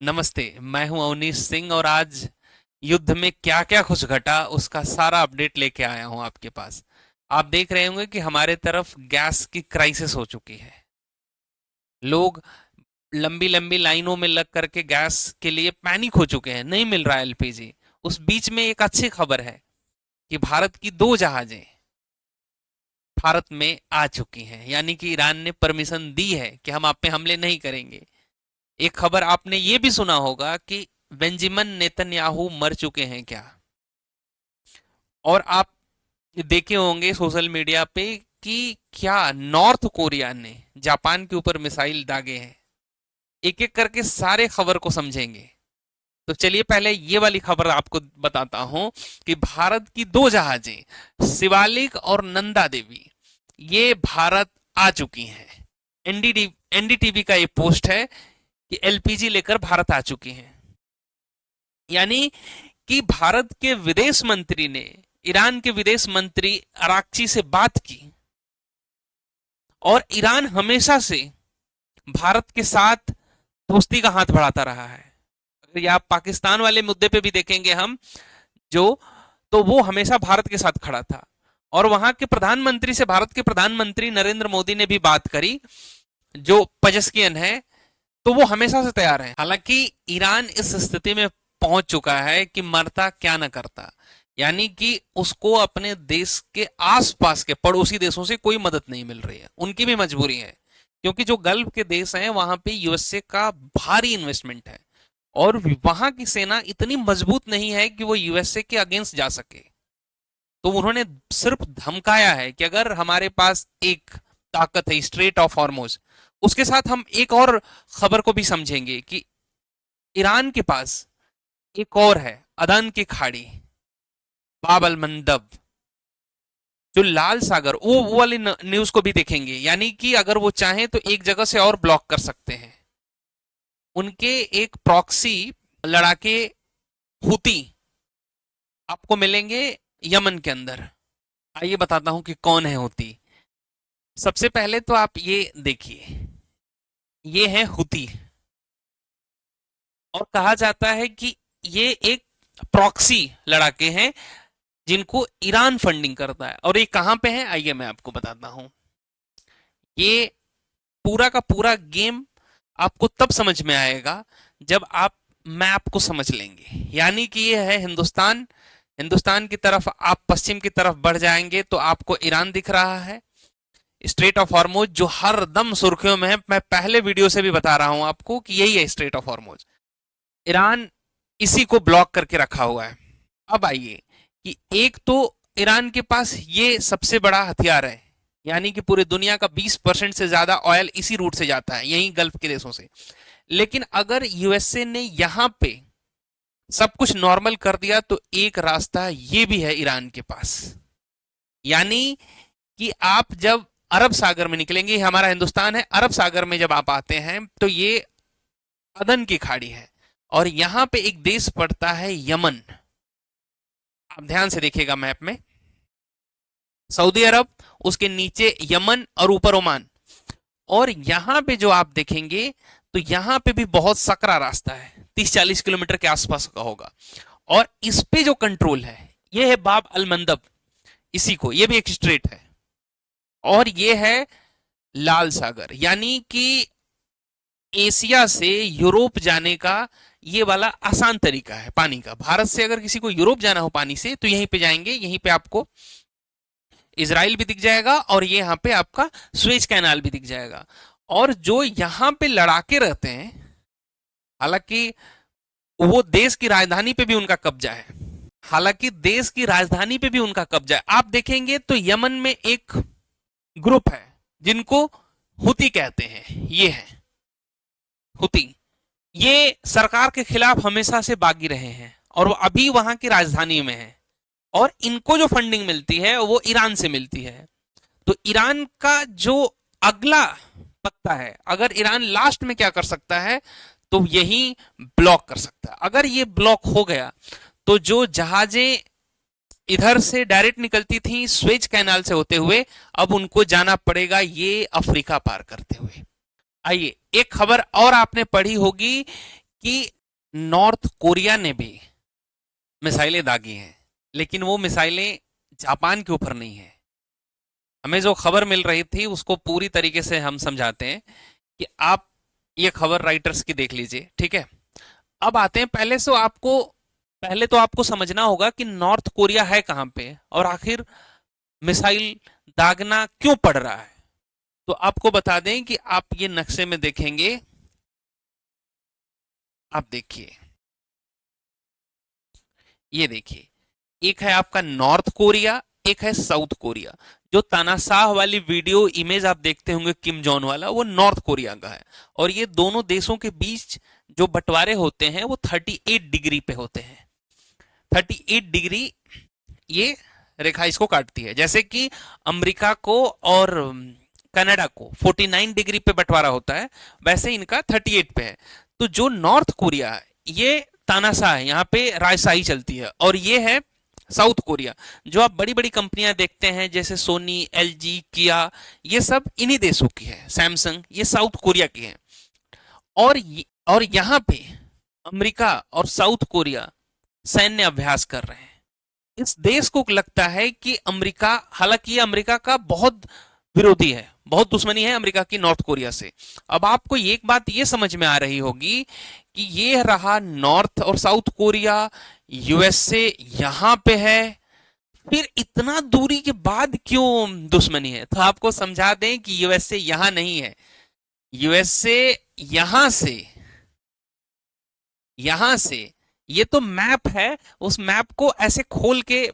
नमस्ते। मैं हूं अवनीश सिंह और आज युद्ध में क्या क्या कुछ घटा उसका सारा अपडेट लेके आया हूं आपके पास। आप देख रहे होंगे कि हमारे तरफ गैस की क्राइसिस हो चुकी है। लोग लंबी लंबी लाइनों में लग करके गैस के लिए पैनिक हो चुके हैं, नहीं मिल रहा है एलपीजी। उस बीच में एक अच्छी खबर है कि भारत की दो जहाजें भारत में आ चुकी हैं, यानी कि ईरान ने परमिशन दी है कि हम आप पे हमले नहीं करेंगे। एक खबर आपने ये भी सुना होगा कि बेंजामिन नेतन्याहू मर चुके हैं क्या। और आप देखे होंगे सोशल मीडिया पे कि क्या नॉर्थ कोरिया ने जापान के ऊपर मिसाइल दागे हैं। एक एक करके सारे खबर को समझेंगे। तो चलिए पहले ये वाली खबर आपको बताता हूं कि भारत की दो जहाजें शिवालिक और नंदा देवी ये भारत आ चुकी हैं। एनडीटीवी का ये पोस्ट है कि एलपीजी लेकर भारत आ चुकी हैं। यानी कि भारत के विदेश मंत्री ने ईरान के विदेश मंत्री अराक्ची से बात की और ईरान हमेशा से भारत के साथ दोस्ती का हाथ बढ़ाता रहा है। अगर आप पाकिस्तान वाले मुद्दे पे भी देखेंगे हम जो, तो वो हमेशा भारत के साथ खड़ा था। और वहां के प्रधानमंत्री से भारत के प्रधानमंत्री नरेंद्र मोदी ने भी बात करी, जो पजस्कियन है, तो वो हमेशा से तैयार है। हालांकि ईरान इस स्थिति में पहुंच चुका है कि मरता क्या न करता, यानी कि उसको अपने देश के आसपास के पड़ोसी देशों से कोई मदद नहीं मिल रही है। उनकी भी मजबूरी है, क्योंकि जो गल्फ के देश हैं वहां पे यूएसए का भारी इन्वेस्टमेंट है और वहां की सेना इतनी मजबूत नहीं है कि वो यूएसए के अगेंस्ट जा सके। तो उन्होंने सिर्फ धमकाया है कि अगर हमारे पास एक ताकत है स्ट्रेट ऑफ हॉर्मोज, उसके साथ हम एक और खबर को भी समझेंगे कि ईरान के पास एक और है अदन की खाड़ी, बाब अल मंदब, जो लाल सागर, वो वाली न्यूज को भी देखेंगे। यानी कि अगर वो चाहें तो एक जगह से और ब्लॉक कर सकते हैं। उनके एक प्रॉक्सी लड़ाके हुती आपको मिलेंगे यमन के अंदर। आइए बताता हूं कि कौन है हुती। सबसे पहले तो आप ये देखिए, ये है हुती और कहा जाता है कि ये एक प्रॉक्सी लड़ाके हैं जिनको ईरान फंडिंग करता है। और ये कहां पे है आइए मैं आपको बताता हूं। ये पूरा का पूरा गेम आपको तब समझ में आएगा जब आप मैप को समझ लेंगे। यानी कि ये है हिंदुस्तान, हिंदुस्तान की तरफ आप पश्चिम की तरफ बढ़ जाएंगे तो आपको ईरान दिख रहा है, स्ट्रेट ऑफ हॉर्मोज जो हर दम सुर्खियों में है। मैं पहले वीडियो से भी बता रहा हूं आपको कि यही है स्ट्रेट ऑफ हॉर्मोज। ईरान इसी को ब्लॉक करके रखा हुआ है। अब आइए कि एक तो ईरान के पास ये सबसे बड़ा हथियार है, यानी कि पूरे दुनिया का 20% से ज्यादा ऑयल इसी रूट से जाता है, यही गल्फ के देशों से। लेकिन अगर यूएसए ने यहां पे सब कुछ नॉर्मल कर दिया तो एक रास्ता ये भी है ईरान के पास। यानी कि आप जब अरब सागर में निकलेंगे, हमारा हिंदुस्तान है, अरब सागर में जब आप आते हैं तो ये अदन की खाड़ी है और यहां पे एक देश पड़ता है यमन। आप ध्यान से देखिएगा मैप में, सऊदी अरब, उसके नीचे यमन और ऊपर ओमान। और यहां पे जो आप देखेंगे तो यहां पे भी बहुत सकरा रास्ता है, 30-40 किलोमीटर के आसपास का होगा। और इस पे जो कंट्रोल है ये है बाब अल मंदब, इसी को, ये भी एक स्ट्रेट है। और ये है लाल सागर, यानी कि एशिया से यूरोप जाने का ये वाला आसान तरीका है पानी का। भारत से अगर किसी को यूरोप जाना हो पानी से तो यहीं पे जाएंगे, यहीं पे आपको इसराइल भी दिख जाएगा और ये यहाँ पे आपका स्वेज कैनाल भी दिख जाएगा। और जो यहाँ पे लड़ाके रहते हैं, हालांकि वो देश की राजधानी पे भी उनका कब्जा है, हालांकि देश की राजधानी पे भी उनका कब्जा है। आप देखेंगे तो यमन में एक ग्रुप है जिनको हुती कहते हैं, ये है हुती। ये सरकार के खिलाफ हमेशा से बागी रहे हैं और वो अभी वहां की राजधानी में है। और इनको जो फंडिंग मिलती है वो ईरान से मिलती है। तो ईरान का जो अगला पत्ता है, अगर ईरान लास्ट में क्या कर सकता है तो यही ब्लॉक कर सकता है। अगर ये ब्लॉक हो गया तो जो जहाजें इधर से डायरेक्ट निकलती थी स्वेज कैनाल से होते हुए, अब उनको जाना पड़ेगा ये अफ्रीका पार करते हुए। आइए एक खबर और आपने पढ़ी होगी कि नॉर्थ कोरिया ने भी मिसाइलें दागी हैं, लेकिन वो मिसाइलें जापान के ऊपर नहीं है। हमें जो खबर मिल रही थी उसको पूरी तरीके से हम समझाते हैं कि आप ये खबर राइटर्स की देख लीजिए, ठीक है। अब आते हैं, पहले तो आपको समझना होगा कि नॉर्थ कोरिया है कहां पे और आखिर मिसाइल दागना क्यों पड़ रहा है। तो आपको बता दें कि आप ये नक्शे में देखेंगे, आप देखिए, ये देखिए, एक है आपका नॉर्थ कोरिया, एक है साउथ कोरिया। जो तानाशाह वाली वीडियो इमेज आप देखते होंगे किम जोंग वाला, वो नॉर्थ कोरिया का है। और ये दोनों देशों के बीच जो बंटवारे होते हैं वो 38 डिग्री पे होते हैं। 38 डिग्री ये रेखा इसको काटती है। जैसे कि अमेरिका को और कनाडा को 49 डिग्री पे बंटवारा होता है, वैसे इनका 38 पे है। तो जो नॉर्थ कोरिया है ये तानाशाह है, यहाँ पे राजशाही चलती है। और ये है साउथ कोरिया। जो आप बड़ी बड़ी कंपनियां देखते हैं जैसे सोनी, एलजी, किया, ये सब इन्हीं देशों की है। सैमसंग, ये साउथ कोरिया की है। और यहाँ पे अमेरिका और साउथ कोरिया सैन्य अभ्यास कर रहे हैं। इस देश को लगता है कि अमेरिका, हालांकि ये अमेरिका का बहुत विरोधी है, बहुत दुश्मनी है अमेरिका की नॉर्थ कोरिया से। अब आपको एक बात ये समझ में आ रही होगी कि ये रहा नॉर्थ और साउथ कोरिया, यूएसए यहां पे है, फिर इतना दूरी के बाद क्यों दुश्मनी है। तो आपको समझा दें कि यूएसए यहां नहीं है, यूएसए यहां से ये तो मैप है, उस मैप को ऐसे खोल के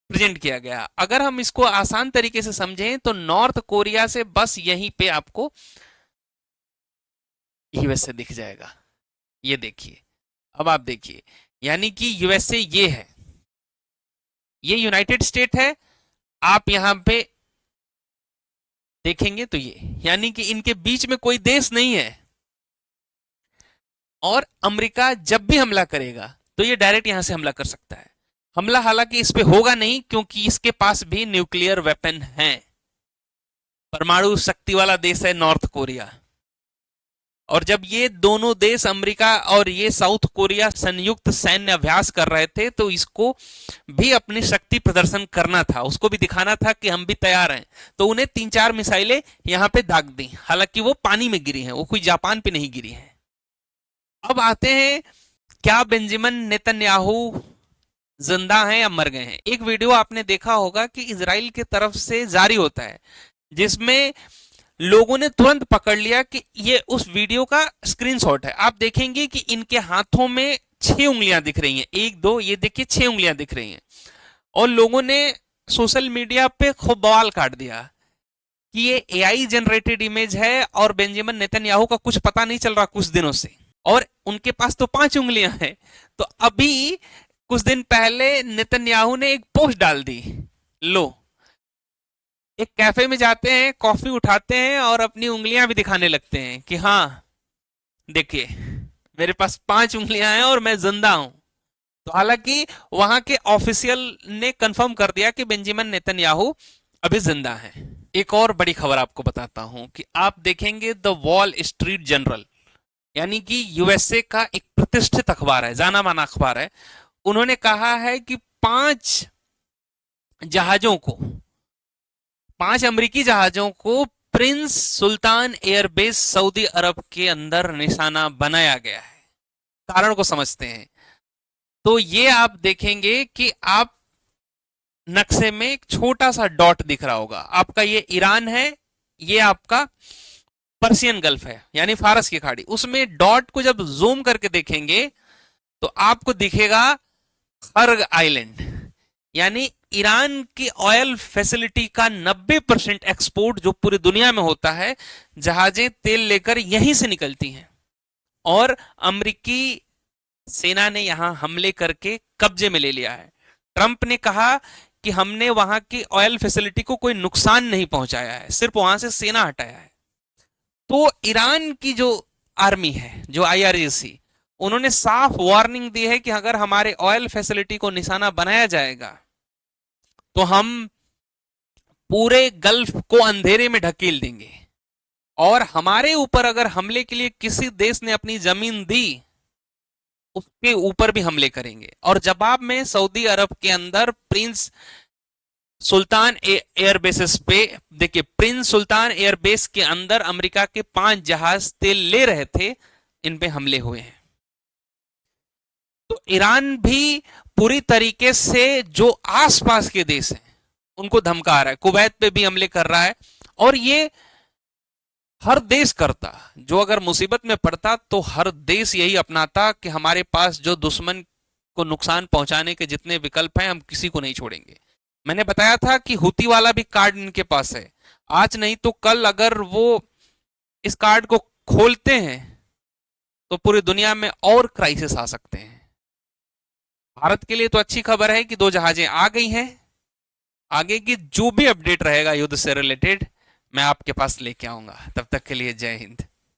प्रेजेंट किया गया। अगर हम इसको आसान तरीके से समझें तो नॉर्थ कोरिया से बस यहीं पे आपको यूएसए दिख जाएगा। ये देखिए, अब आप देखिए, यानी कि यूएसए ये है, ये यूनाइटेड स्टेट है। आप यहां पे देखेंगे तो ये, यानी कि इनके बीच में कोई देश नहीं है। और अमेरिका जब भी हमला करेगा तो ये डायरेक्ट यहां से हमला कर सकता है। हमला हालांकि इस पे होगा नहीं, क्योंकि इसके पास भी न्यूक्लियर वेपन है, परमाणु शक्ति वाला देश है नॉर्थ कोरिया। और जब ये दोनों देश, अमेरिका और ये साउथ कोरिया, संयुक्त सैन्य अभ्यास कर रहे थे, तो इसको भी अपनी शक्ति प्रदर्शन करना था, उसको भी दिखाना था कि हम भी तैयार हैं। तो उन्हें 3-4 मिसाइलें यहां पे दाग दी, हालांकि वो पानी में गिरी हैं, वो कोई जापान पे नहीं गिरी हैं। अब आते हैं, क्या बेंजामिन नेतन्याहू जिंदा हैं या मर गए हैं। एक वीडियो आपने देखा होगा कि इजराइल की तरफ से जारी होता है, जिसमें लोगों ने तुरंत पकड़ लिया कि ये उस वीडियो का स्क्रीनशॉट है। आप देखेंगे कि इनके हाथों में 6 उंगलियां दिख रही हैं, 1 2, ये देखिए 6 उंगलियां दिख रही हैं। और लोगों ने सोशल मीडिया पे खूब बवाल काट दिया कि ये एआई जनरेटेड इमेज है और बेंजामिन नेतन्याहू का कुछ पता नहीं चल रहा कुछ दिनों से, और उनके पास तो 5 उंगलियां हैं। तो अभी कुछ दिन पहले नेतन्याहू ने एक पोस्ट डाल दी, लो, एक कैफे में जाते हैं, कॉफी उठाते हैं और अपनी उंगलियां भी दिखाने लगते हैं कि हाँ देखिए मेरे पास 5 उंगलियां हैं और मैं जिंदा हूं। तो हालांकि वहां के ऑफिशियल ने कंफर्म कर दिया कि बेंजामिन नेतन्याहू अभी जिंदा हैं। एक और बड़ी खबर आपको बताता हूं कि आप देखेंगे द वॉल स्ट्रीट जर्नल, यानी कि यूएसए का एक प्रतिष्ठित अखबार है, जाना माना अखबार है। उन्होंने कहा है कि 5 जहाजों को, 5 अमेरिकी जहाजों को प्रिंस सुल्तान एयरबेस सऊदी अरब के अंदर निशाना बनाया गया है। कारण को समझते हैं तो ये आप देखेंगे कि आप नक्शे में एक छोटा सा डॉट दिख रहा होगा आपका, ये ईरान है, ये आपका पर्सियन गल्फ है यानी फारस की खाड़ी। उसमें डॉट को जब जूम करके देखेंगे तो आपको दिखेगा खर्ग आइलैंड, यानी ईरान की ऑयल फैसिलिटी का 90% एक्सपोर्ट जो पूरी दुनिया में होता है, जहाजें तेल लेकर यहीं से निकलती हैं। और अमेरिकी सेना ने यहां हमले करके कब्जे में ले लिया है। ट्रंप ने कहा कि हमने वहां की ऑयल फैसिलिटी को कोई नुकसान नहीं पहुंचाया है, सिर्फ वहां से सेना हटाया है। तो ईरान की जो आर्मी है, जो आईआरजीसी, उन्होंने साफ वार्निंग दी है कि अगर हमारे ऑयल फैसिलिटी को निशाना बनाया जाएगा तो हम पूरे गल्फ को अंधेरे में ढकेल देंगे। और हमारे ऊपर अगर हमले के लिए किसी देश ने अपनी जमीन दी उसके ऊपर भी हमले करेंगे। और जवाब में सऊदी अरब के अंदर प्रिंस सुल्तान एयर बेसिस पे, देखिए प्रिंस सुल्तान एयरबेस के अंदर अमेरिका के 5 जहाज तेल ले रहे थे, इन पे हमले हुए हैं। तो ईरान भी पूरी तरीके से जो आसपास के देश हैं उनको धमका रहा है, कुवैत पे भी हमले कर रहा है। और ये हर देश करता, जो अगर मुसीबत में पड़ता तो हर देश यही अपनाता कि हमारे पास जो दुश्मन को नुकसान पहुंचाने के जितने विकल्प हैं हम किसी को नहीं छोड़ेंगे। मैंने बताया था कि हुती वाला भी कार्ड इनके पास है, आज नहीं तो कल अगर वो इस कार्ड को खोलते हैं तो पूरी दुनिया में और क्राइसिस आ सकते हैं। भारत के लिए तो अच्छी खबर है कि 2 जहाजें आ गई हैं। आगे की जो भी अपडेट रहेगा युद्ध से रिलेटेड मैं आपके पास लेके आऊंगा। तब तक के लिए जय हिंद।